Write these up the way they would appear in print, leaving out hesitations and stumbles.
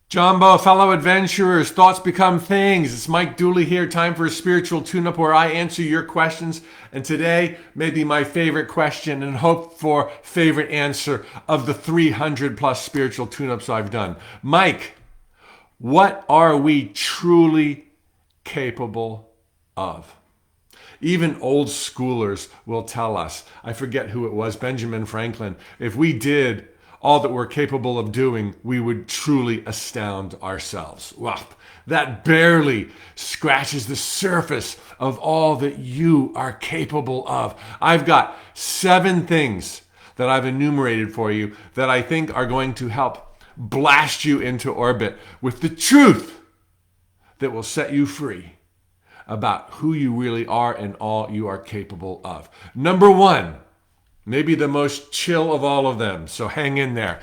Jumbo, fellow adventurers, thoughts become things. It's Mike Dooley here. Time for a spiritual tune-up where I answer your questions. And today, maybe my favorite question and hope for favorite answer of the 300 plus spiritual tune-ups I've done. Mike, what are we truly capable of? Even old schoolers will tell us, I forget who it was, Benjamin Franklin, if we did all that we're capable of doing, we would truly astound ourselves. Wow, that barely scratches the surface of all that you are capable of. I've got 7 things that I've enumerated for you that I think are going to help blast you into orbit with the truth that will set you free about who you really are and all you are capable of. Number 1, maybe the most chill of all of them, so hang in there.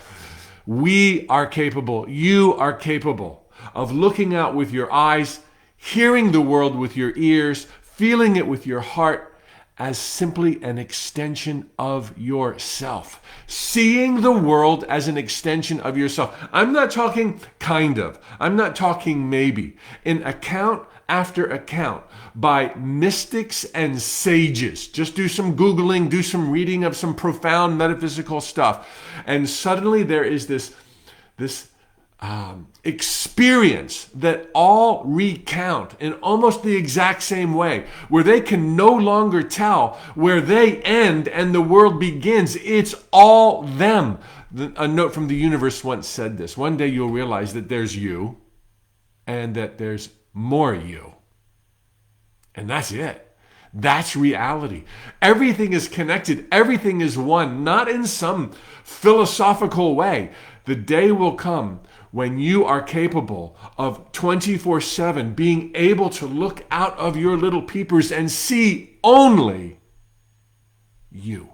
We are capable, you are capable of looking out with your eyes, hearing the world with your ears, feeling it with your heart as simply an extension of yourself. Seeing the world as an extension of yourself. I'm not talking kind of. I'm not talking maybe. In account after account by mystics and sages. Just do some Googling, do some reading of some profound metaphysical stuff. And suddenly there is this experience that all recount in almost the exact same way, where they can no longer tell where they end and the world begins. It's all them. A note from the universe once said this: one day you'll realize that there's you and that there's more you. And that's it. That's reality. Everything is connected. Everything is one, not in some philosophical way. The day will come when you are capable of 24/7 being able to look out of your little peepers and see only you.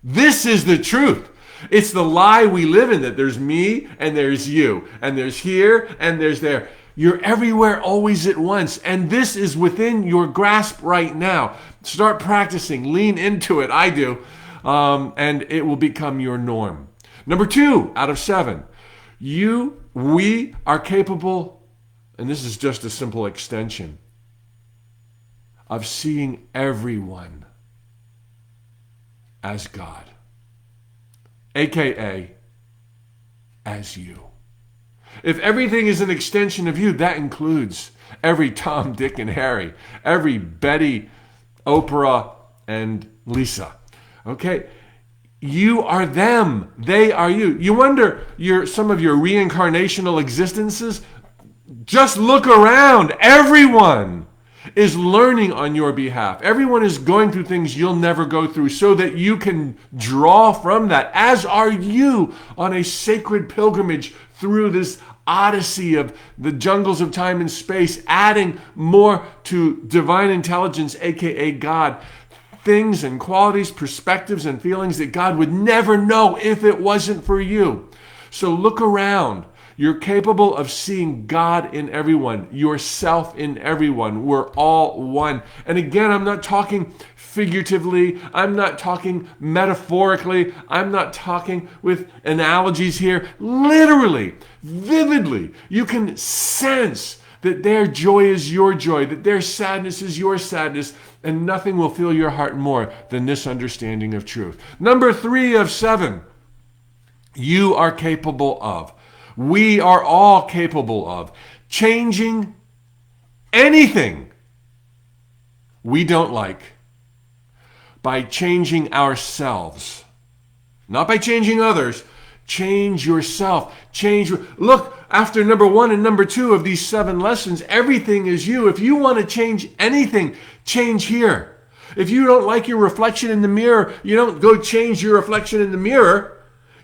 This is the truth. It's the lie we live in, that there's me and there's you, and there's here and there's there. You're everywhere, always at once. And this is within your grasp right now. Start practicing. Lean into it. I do. And it will become your norm. Number 2 out of 7. We are capable, and this is just a simple extension, of seeing everyone as God, aka as you. If everything is an extension of you, that includes every Tom, Dick, and Harry, every Betty, Oprah, and Lisa. Okay? You are them. They are you. You wonder some of your reincarnational existences? Just look around. Everyone is learning on your behalf. Everyone is going through things you'll never go through, so that you can draw from that, as are you on a sacred pilgrimage through this odyssey of the jungles of time and space, adding more to divine intelligence, aka God, things and qualities, perspectives and feelings that God would never know if it wasn't for you. So look around. You're capable of seeing God in everyone, yourself in everyone. We're all one. And again, I'm not talking figuratively. I'm not talking metaphorically. I'm not talking with analogies here. Literally, vividly, you can sense that their joy is your joy, that their sadness is your sadness, and nothing will fill your heart more than this understanding of truth. Number 3 of 7, you are capable of. We are all capable of changing anything we don't like by changing ourselves. Not by changing others. Change yourself. Look, after number 1 and number 2 of these 7 lessons, everything is you. If you want to change anything, change here. If you don't like your reflection in the mirror, you don't go change your reflection in the mirror.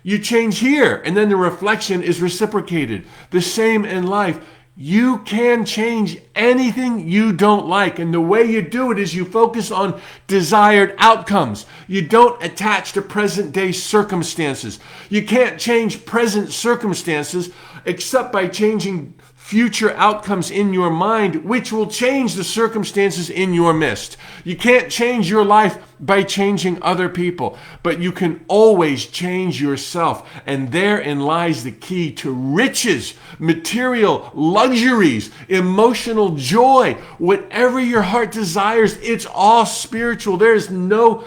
You change here, and then the reflection is reciprocated. The same in life. You can change anything you don't like. And the way you do it is you focus on desired outcomes. You don't attach to present day circumstances. You can't change present circumstances except by changing future outcomes in your mind, which will change the circumstances in your midst. You can't change your life by changing other people, but you can always change yourself. And therein lies the key to riches, material luxuries, emotional joy, whatever your heart desires. It's all spiritual. There is no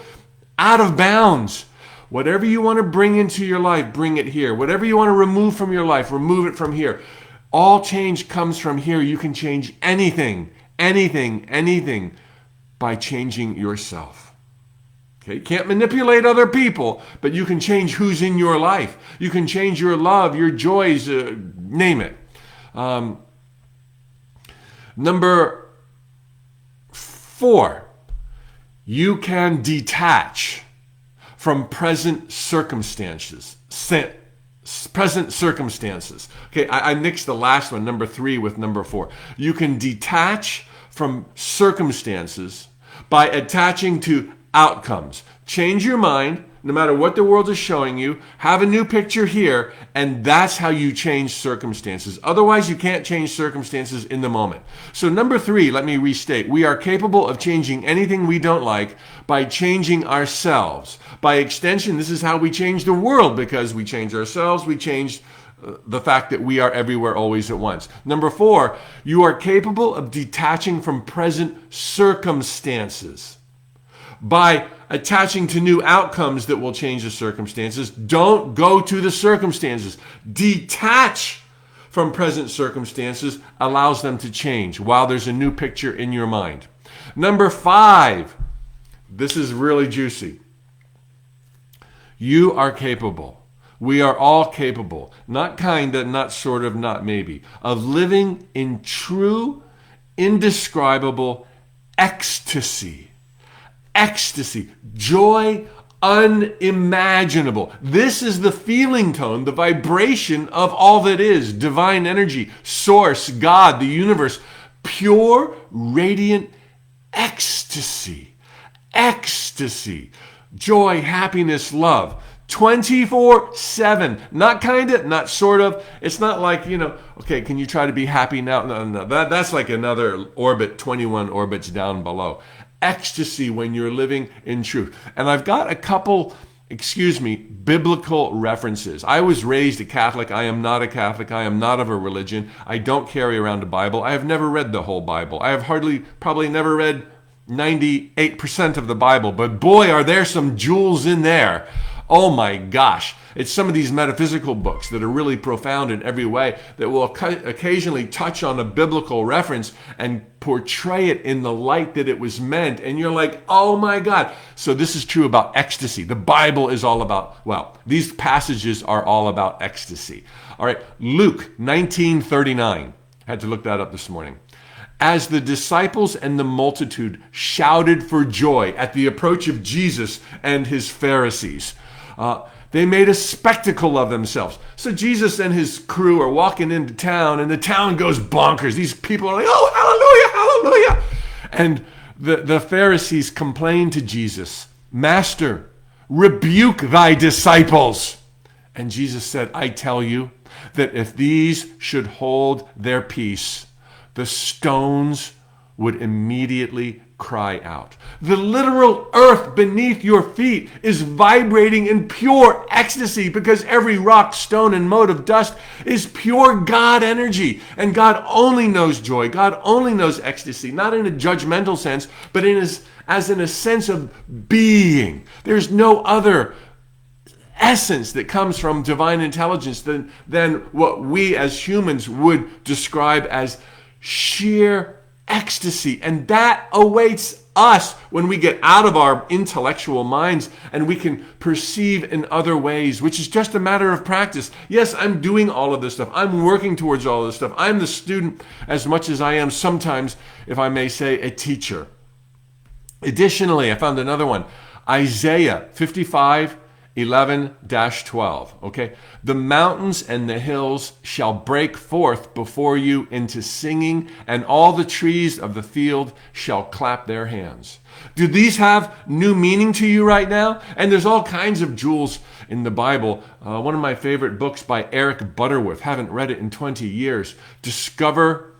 out of bounds. Whatever you want to bring into your life, bring it here. Whatever you want to remove from your life, remove it from here. All change comes from here. You can change anything by changing yourself. Okay? You can't manipulate other people, but you can change who's in your life. You can change your love, your joys, name it. Number 4, you can detach from present circumstances. Okay, I mixed the last one, number 3, with number 4. You can detach from circumstances by attaching to outcomes. Change your mind, no matter what the world is showing you. Have a new picture here, and that's how you change circumstances. Otherwise, you can't change circumstances in the moment. So number 3, let me restate. We are capable of changing anything we don't like by changing ourselves. By extension, this is how we change the world, because we change ourselves, we change the fact that we are everywhere always at once. Number 4, you are capable of detaching from present circumstances by attaching to new outcomes that will change the circumstances. Don't go to the circumstances. Detach from present circumstances allows them to change while there's a new picture in your mind. Number 5, this is really juicy. You are capable. We are all capable, not kinda, not sort of, not maybe, of living in true, indescribable ecstasy. Ecstasy, joy unimaginable. This is the feeling tone, the vibration of all that is, divine energy, source, God, the universe, pure, radiant ecstasy. Ecstasy, joy, happiness, love. 24/7, not kinda, not sort of. It's not like, okay, can you try to be happy now? No. That's like another orbit, 21 orbits down below. Ecstasy when you're living in truth. And I've got a couple, biblical references. I was raised a Catholic. I am not a Catholic. I am not of a religion. I don't carry around a Bible. I have never read the whole Bible. I have probably never read 98% of the Bible, but boy, are there some jewels in there. Oh my gosh. It's some of these metaphysical books that are really profound in every way that will occasionally touch on a biblical reference and portray it in the light that it was meant. And you're like, oh my God. So this is true about ecstasy. The Bible is all about, these passages are all about ecstasy. All right, Luke 19:39. I had to look that up this morning. As the disciples and the multitude shouted for joy at the approach of Jesus and his Pharisees, they made a spectacle of themselves. So Jesus and his crew are walking into town, and the town goes bonkers. These people are like, oh, hallelujah, hallelujah. And the Pharisees complain to Jesus, Master, rebuke thy disciples. And Jesus said, I tell you that if these should hold their peace, the stones would immediately cry out. The literal earth beneath your feet is vibrating in pure ecstasy because every rock, stone, and mote of dust is pure God energy. And God only knows joy. God only knows ecstasy, not in a judgmental sense, but as in a sense of being. There's no other essence that comes from divine intelligence than what we as humans would describe as sheer ecstasy. And that awaits us when we get out of our intellectual minds and we can perceive in other ways, which is just a matter of practice. Yes, I'm doing all of this stuff. I'm working towards all of this stuff. I'm the student as much as I am sometimes, if I may say, a teacher. Additionally, I found another one. Isaiah 55 11-12, okay? The mountains and the hills shall break forth before you into singing, and all the trees of the field shall clap their hands. Do these have new meaning to you right now? And there's all kinds of jewels in the Bible. One of my favorite books by Eric Butterworth, haven't read it in 20 years, Discover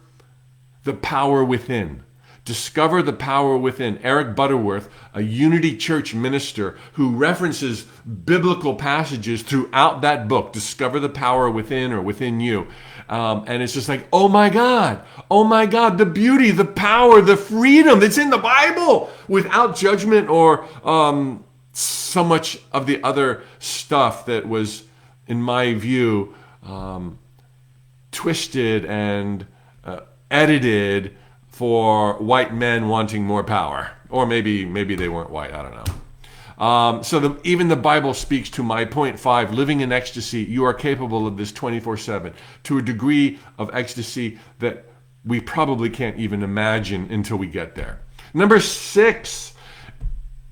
the Power Within. Discover the Power Within. Eric Butterworth, a Unity Church minister who references biblical passages throughout that book, Discover the Power Within or Within You. And it's just like, oh my God, the beauty, the power, the freedom that's in the Bible without judgment or so much of the other stuff that was, in my view, twisted and edited for white men wanting more power. Or maybe they weren't white, I don't know. So even the Bible speaks to my point 5, living in ecstasy. You are capable of this 24/7 to a degree of ecstasy that we probably can't even imagine until we get there. Number 6,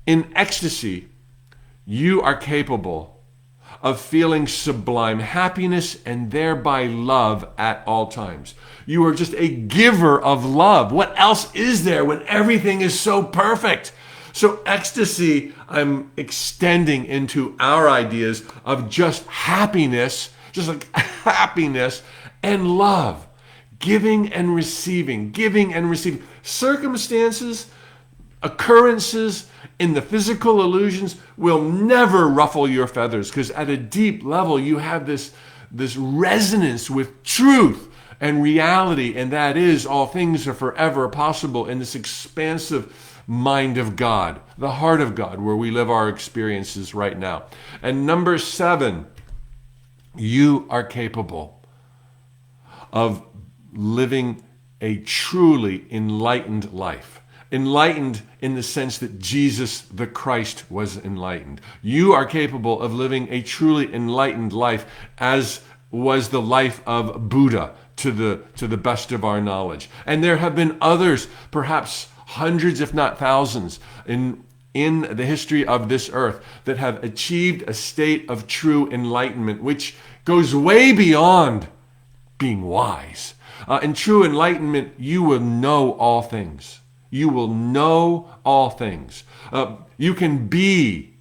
in ecstasy, you are capable of feeling sublime happiness and thereby love at all times. You are just a giver of love. What else is there when everything is so perfect? So ecstasy, I'm extending into our ideas of just happiness, just like happiness and love. Giving and receiving, Circumstances, occurrences in the physical illusions will never ruffle your feathers, because at a deep level you have this resonance with truth and reality, and that is all things are forever possible in this expansive mind of God, the heart of God, where we live our experiences right now. And number 7, you are capable of living a truly enlightened life. Enlightened in the sense that Jesus the Christ was enlightened. You are capable of living a truly enlightened life, as was the life of Buddha, to the best of our knowledge. And there have been others, perhaps hundreds if not thousands, in the history of this earth that have achieved a state of true enlightenment, which goes way beyond being wise. In true enlightenment, you will know all things. You will know all things. You can be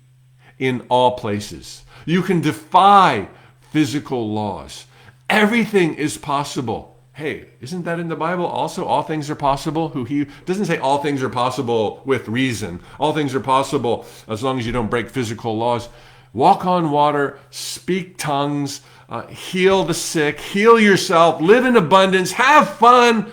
in all places. You can defy physical laws. Everything is possible. Hey, isn't that in the Bible also? All things are possible. He doesn't say all things are possible with reason. All things are possible as long as you don't break physical laws. Walk on water, speak tongues, heal the sick, heal yourself, live in abundance, have fun.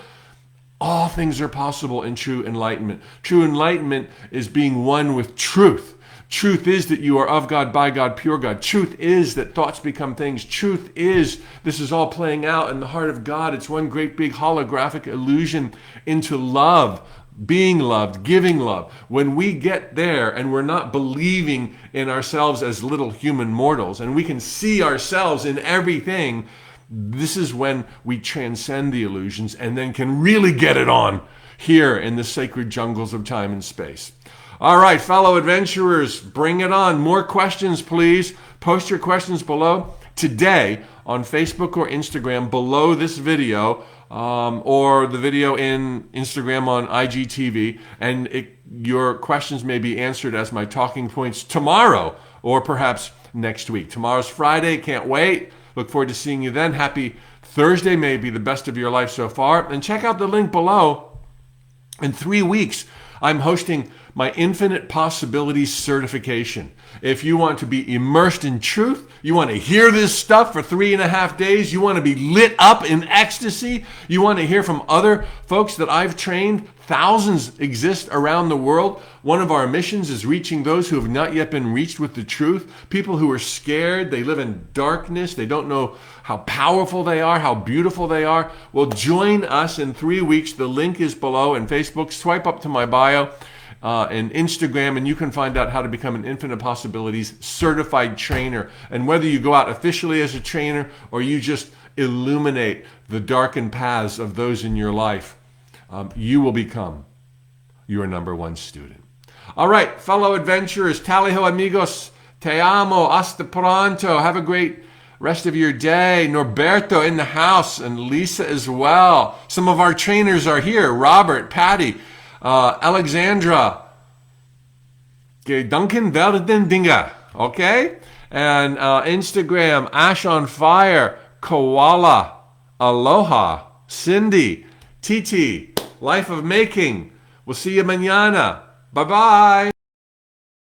All things are possible in true enlightenment. True enlightenment is being one with truth. Truth is that you are of God, by God, pure God. Truth is that thoughts become things. Truth is this is all playing out in the heart of God. It's one great big holographic illusion into love, being loved, giving love. When we get there and we're not believing in ourselves as little human mortals, and we can see ourselves in everything, this is when we transcend the illusions and then can really get it on here in the sacred jungles of time and space. All right, fellow adventurers, bring it on. More questions, please. Post your questions below today on Facebook or Instagram below this video, or the video in Instagram on IGTV, and your questions may be answered as my talking points tomorrow or perhaps next week. Tomorrow's Friday, can't wait. Look forward to seeing you then. Happy Thursday, may be the best of your life so far. And check out the link below. In 3 weeks, I'm hosting my Infinite Possibilities certification. If you want to be immersed in truth, you want to hear this stuff for 3.5 days, you want to be lit up in ecstasy, you want to hear from other folks that I've trained, thousands exist around the world. One of our missions is reaching those who have not yet been reached with the truth, people who are scared, they live in darkness, they don't know how powerful they are, how beautiful they are. Well, join us in 3 weeks. The link is below in Facebook. Swipe up to my bio. And Instagram, and you can find out how to become an Infinite Possibilities certified trainer. And whether you go out officially as a trainer or you just illuminate the darkened paths of those in your life, you will become your #1 student. All right, fellow adventurers, tally ho amigos. Te amo. Hasta pronto. Have a great rest of your day. Norberto in the house and Lisa as well. Some of our trainers are here. Robert, Patty, Alexandra, Duncan Veldendinga. Okay? And Instagram, Ash on Fire, Koala, Aloha, Cindy, Titi, Life of Making. We'll see you mañana. Bye-bye.